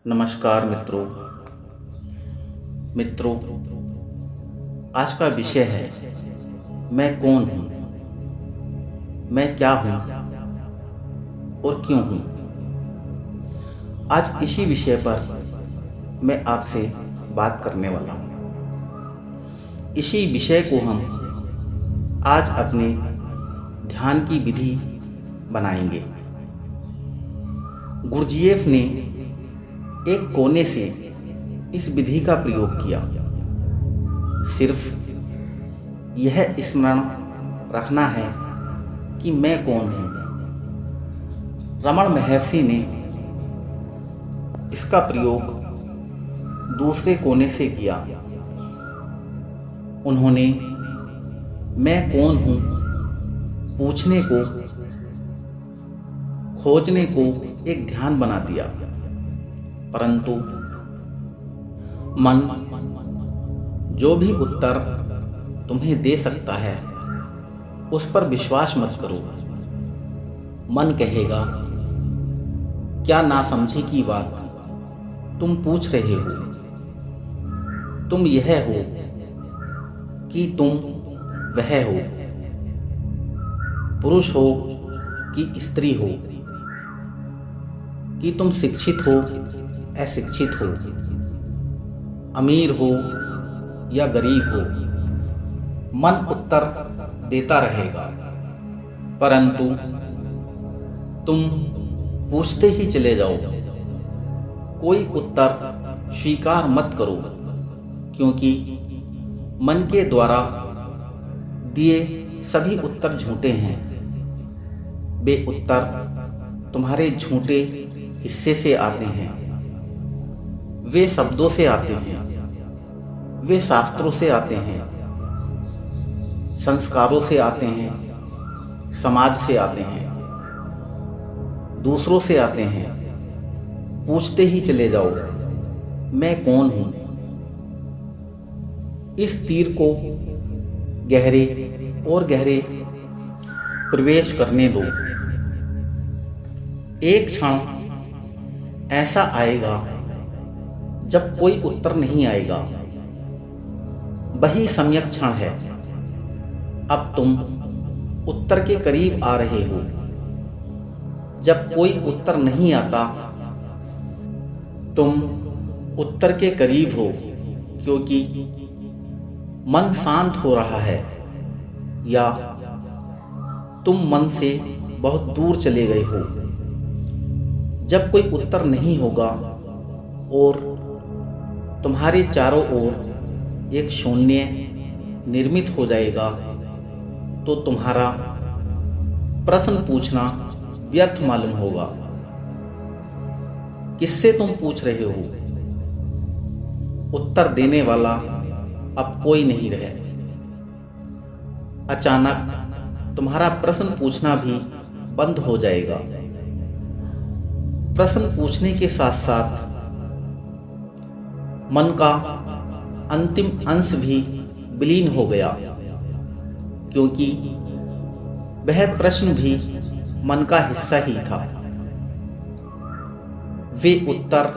नमस्कार मित्रों, आज का विषय है मैं कौन हूँ, मैं क्या हूँ और क्यों हूँ। आज इसी विषय पर मैं आपसे बात करने वाला हूँ। इसी विषय को हम आज अपने ध्यान की विधि बनाएंगे। गुरजीएफ ने एक कोने से इस विधि का प्रयोग किया। सिर्फ यह स्मरण रखना है कि मैं कौन हूँ। रमण महर्षि ने इसका प्रयोग दूसरे कोने से किया। उन्होंने मैं कौन हूँ पूछने को, खोजने को एक ध्यान बना दिया, परंतु मन जो भी उत्तर तुम्हें दे सकता है उस पर विश्वास मत करो। मन कहेगा क्या नासमझी की बात तुम पूछ रहे हो। तुम यह हो कि तुम वह हो, पुरुष हो कि स्त्री हो, कि तुम शिक्षित हो अशिक्षित हो, अमीर हो या गरीब हो। मन उत्तर देता रहेगा, परंतु तुम पूछते ही चले जाओ। कोई उत्तर स्वीकार मत करो, क्योंकि मन के द्वारा दिए सभी उत्तर झूठे हैं। वे उत्तर तुम्हारे झूठे हिस्से से आते हैं। वे शब्दों से आते हैं, वे शास्त्रों से आते हैं, संस्कारों से आते हैं, समाज से आते हैं, दूसरों से आते हैं। पूछते ही चले जाओ मैं कौन हूँ। इस तीर को गहरे और गहरे प्रवेश करने दो। एक क्षण ऐसा आएगा जब कोई उत्तर नहीं आएगा। वही सम्यक क्षण है। अब तुम उत्तर के करीब आ रहे हो। जब कोई उत्तर नहीं आता, तुम उत्तर के करीब हो, क्योंकि मन शांत हो रहा है, या तुम मन से बहुत दूर चले गए हो। जब कोई उत्तर नहीं होगा और तुम्हारे चारों ओर एक शून्य निर्मित हो जाएगा, तो तुम्हारा प्रश्न पूछना व्यर्थ मालूम होगा। किससे तुम पूछ रहे हो? उत्तर देने वाला अब कोई नहीं रहे। अचानक तुम्हारा प्रश्न पूछना भी बंद हो जाएगा। प्रश्न पूछने के साथ साथ मन का अंतिम अंश भी विलीन हो गया, क्योंकि वह प्रश्न भी मन का हिस्सा ही था। वे उत्तर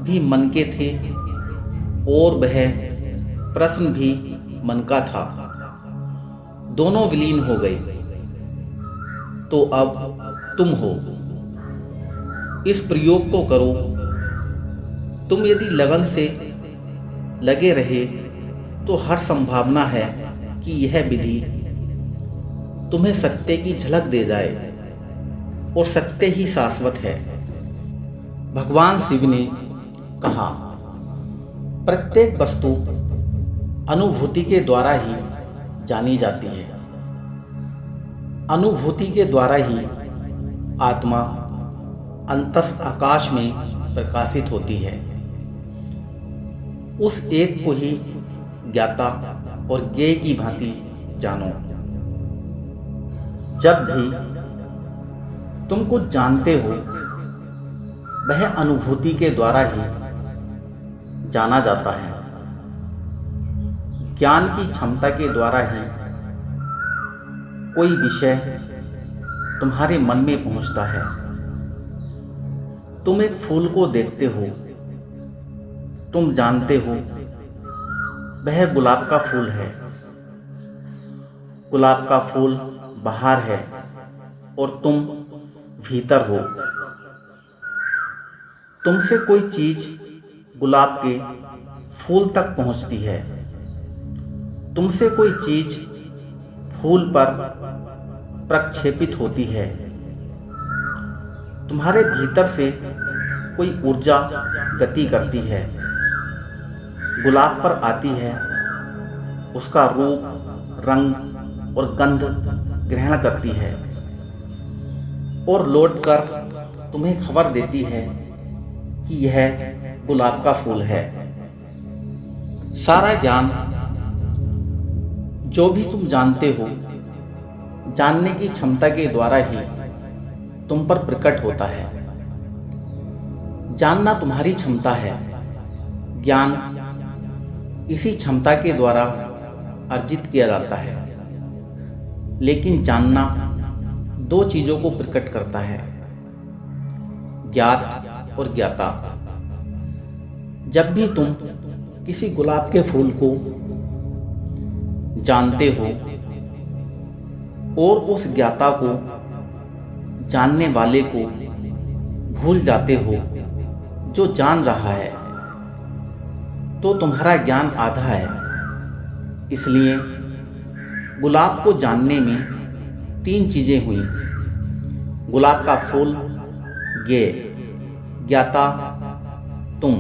भी मन के थे और वह प्रश्न भी मन का था। दोनों विलीन हो गए। तो अब तुम हो। इस प्रयोग को करो। तुम यदि लगन से लगे रहे तो हर संभावना है कि यह विधि तुम्हें सत्य की झलक दे जाए, और सत्य ही शाश्वत है। भगवान शिव ने कहा, प्रत्येक वस्तु अनुभूति के द्वारा ही जानी जाती है। अनुभूति के द्वारा ही आत्मा अंतस आकाश में प्रकाशित होती है। उस एक को ही ज्ञाता और ज्ञेय की भांति जानो। जब भी तुम कुछ जानते हो, वह अनुभूति के द्वारा ही जाना जाता है। ज्ञान की क्षमता के द्वारा ही कोई विषय तुम्हारे मन में पहुंचता है। तुम एक फूल को देखते हो तुम जानते हो वह गुलाब का फूल है। गुलाब का फूल बाहर है और तुम भीतर हो। तुमसे कोई चीज गुलाब के फूल तक पहुंचती है। तुमसे कोई चीज फूल पर प्रक्षेपित होती है। तुम्हारे भीतर से कोई ऊर्जा गति करती है, गुलाब पर आती है, उसका रूप, रंग और गंध ग्रहण करती है और लौटकर तुम्हें खबर देती है कि यह गुलाब का फूल है। सारा ज्ञान जो भी तुम जानते हो, जानने की क्षमता के द्वारा ही तुम पर प्रकट होता है। जानना तुम्हारी क्षमता है। ज्ञान इसी क्षमता के द्वारा अर्जित किया जाता है। लेकिन जानना दो चीजों को प्रकट करता है, ज्ञात और ज्ञाता। जब भी तुम किसी गुलाब के फूल को जानते हो और उस ज्ञाता को, जानने वाले को भूल जाते हो जो जान रहा है, तो तुम्हारा ज्ञान आधा है। इसलिए गुलाब को जानने में तीन चीजें हुई: गुलाब का फूल, ज्ञाता, तुम,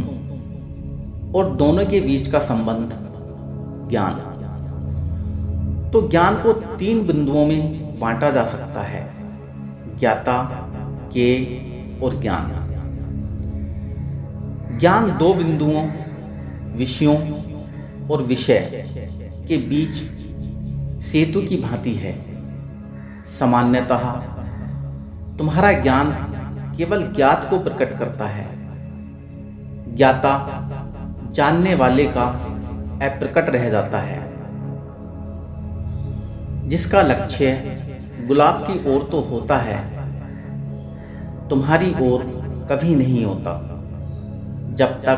और दोनों के बीच का संबंध ज्ञान। तो ज्ञान को तीन बिंदुओं में बांटा जा सकता है: ज्ञाता, और ज्ञान। ज्ञान दो बिंदुओं, विषयों और विषय के बीच सेतु की भांति है। सामान्यतः तुम्हारा ज्ञान केवल ज्ञात को प्रकट करता है। ज्ञाता जानने वाले का अप्रकट रह जाता है, जिसका लक्ष्य गुलाब की ओर तो होता है, तुम्हारी ओर कभी नहीं होता। जब तक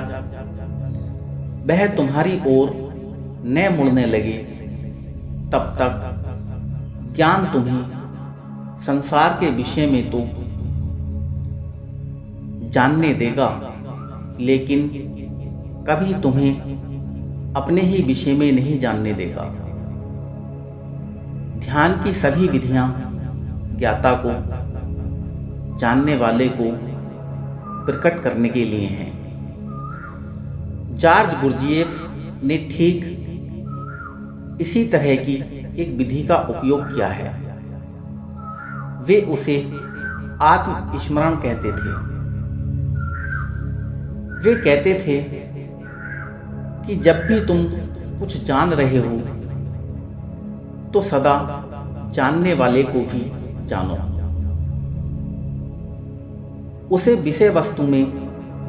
वह तुम्हारी ओर न मुड़ने लगे, तब तक ज्ञान तुम्हें संसार के विषय में तो जानने देगा, लेकिन कभी तुम्हें अपने ही विषय में नहीं जानने देगा। ध्यान की सभी विधियां ज्ञाता को, जानने वाले को प्रकट करने के लिए हैं। जॉर्ज गुरजिएफ ने ठीक इसी तरह की एक विधि का उपयोग किया है। वे उसे आत्मस्मरण कहते थे। वे कहते थे कि जब भी तुम कुछ जान रहे हो, तो सदा जानने वाले को भी जानो। उसे विषय वस्तु में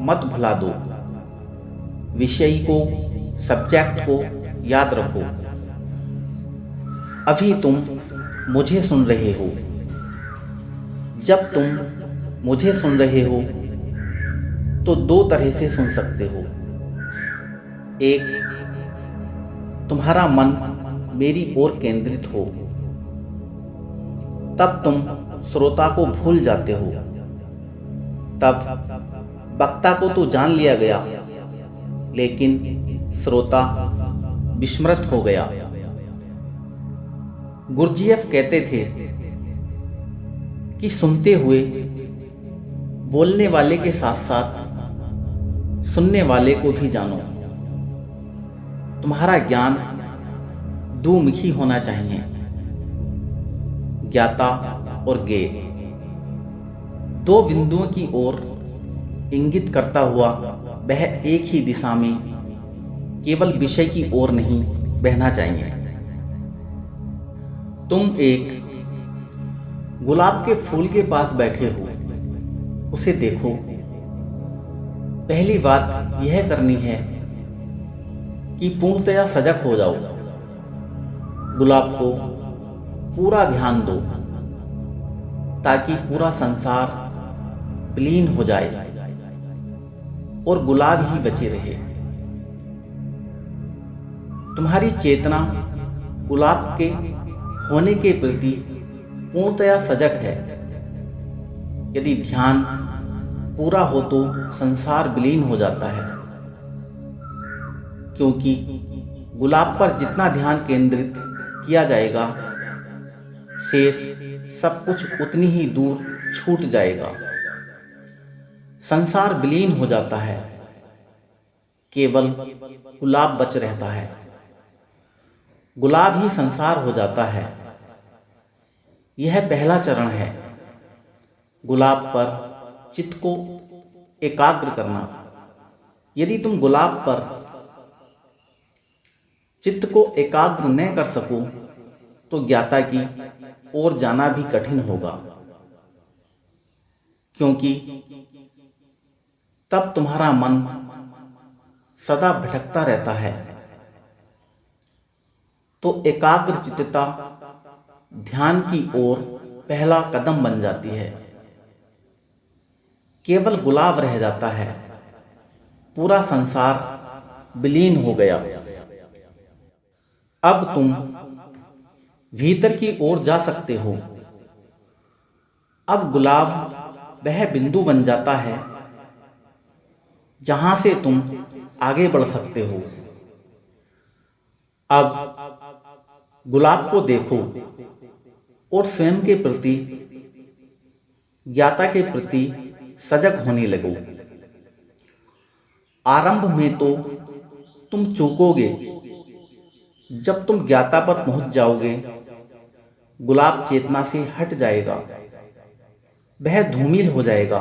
मत भुला दो। विषय को, सब्जेक्ट को याद रखो। अभी तुम मुझे सुन रहे हो। जब तुम मुझे सुन रहे हो तो दो तरह से सुन सकते हो। एक, तुम्हारा मन मेरी ओर केंद्रित हो, तब तुम श्रोता को भूल जाते हो। तब वक्ता को तो जान लिया गया, लेकिन श्रोता विस्मृत हो गया। गुरजिएफ कहते थे कि सुनते हुए बोलने वाले के साथ साथ सुनने वाले को भी जानो। तुम्हारा ज्ञान दुमुखी होना चाहिए, ज्ञाता और ज्ञेय। दो बिंदुओं की ओर इंगित करता हुआ वह एक ही दिशा में, केवल विषय की ओर नहीं बहना चाहिए। तुम एक गुलाब के फूल के पास बैठे हो, उसे देखो। पहली बात यह करनी है कि पूर्णतया सजग हो जाओ। गुलाब को पूरा ध्यान दो, ताकि पूरा संसार विलीन हो जाए और गुलाब ही बचे रहे। तुम्हारी चेतना गुलाब के होने के प्रति पूर्णतया सजग है। यदि ध्यान पूरा हो तो संसार विलीन हो जाता है, क्योंकि गुलाब पर जितना ध्यान केंद्रित किया जाएगा, शेष सब कुछ उतनी ही दूर छूट जाएगा। संसार विलीन हो जाता है, केवल गुलाब बच रहता है। गुलाब ही संसार हो जाता है। यह पहला चरण है, गुलाब पर चित्त को एकाग्र करना। यदि तुम गुलाब पर चित्त को एकाग्र न कर सको तो ज्ञाता की ओर जाना भी कठिन होगा, क्योंकि तब तुम्हारा मन सदा भटकता रहता है। तो एकाग्र चित्तता ध्यान की ओर पहला कदम बन जाती है। केवल गुलाब रह जाता है, पूरा संसार विलीन हो गया। अब तुम भीतर की ओर जा सकते हो। अब गुलाब वह बिंदु बन जाता है जहां से तुम आगे बढ़ सकते हो। अब गुलाब को देखो और स्वयं के प्रति, ज्ञाता के प्रति सजग होने लगो। आरंभ में तो तुम चूकोगे। जब तुम ज्ञाता पर पहुंच जाओगे, गुलाब चेतना से हट जाएगा, वह धूमिल हो जाएगा,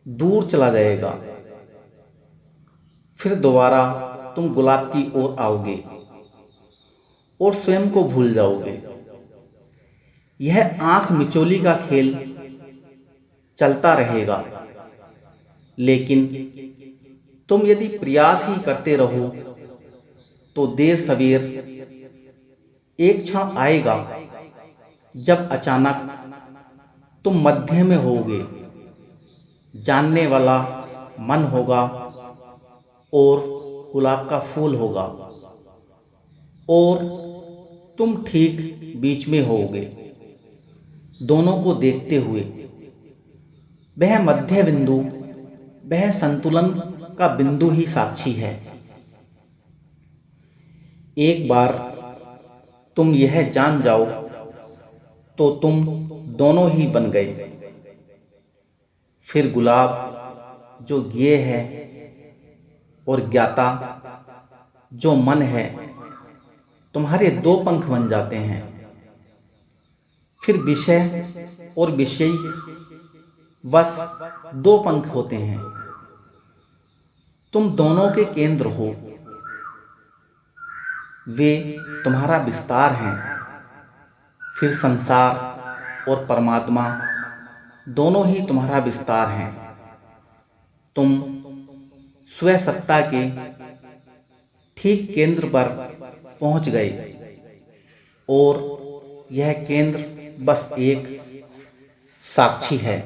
दूर चला जाएगा। फिर दोबारा तुम गुलाब की ओर आओगे और स्वयं को भूल जाओगे। यह आंख मिचौली का खेल चलता रहेगा, लेकिन तुम यदि प्रयास ही करते रहो तो देर सवेर एक क्षण आएगा जब अचानक तुम मध्य में होगे, जानने वाला मन होगा और गुलाब का फूल होगा, और तुम ठीक बीच में होगे, दोनों को देखते हुए। वह मध्य बिंदु, वह संतुलन का बिंदु ही साक्षी है। एक बार तुम यह जान जाओ तो तुम दोनों ही बन गए। फिर गुलाब जो ज्ञेय है और ज्ञाता जो मन है, तुम्हारे दो पंख बन जाते हैं। फिर विषय और विषयी बस दो पंख होते हैं। तुम दोनों के केंद्र हो, वे तुम्हारा विस्तार हैं। फिर संसार और परमात्मा दोनों ही तुम्हारा विस्तार हैं। तुम स्वयं सत्ता के ठीक केंद्र पर पहुंच गए, और यह केंद्र बस एक साक्षी है।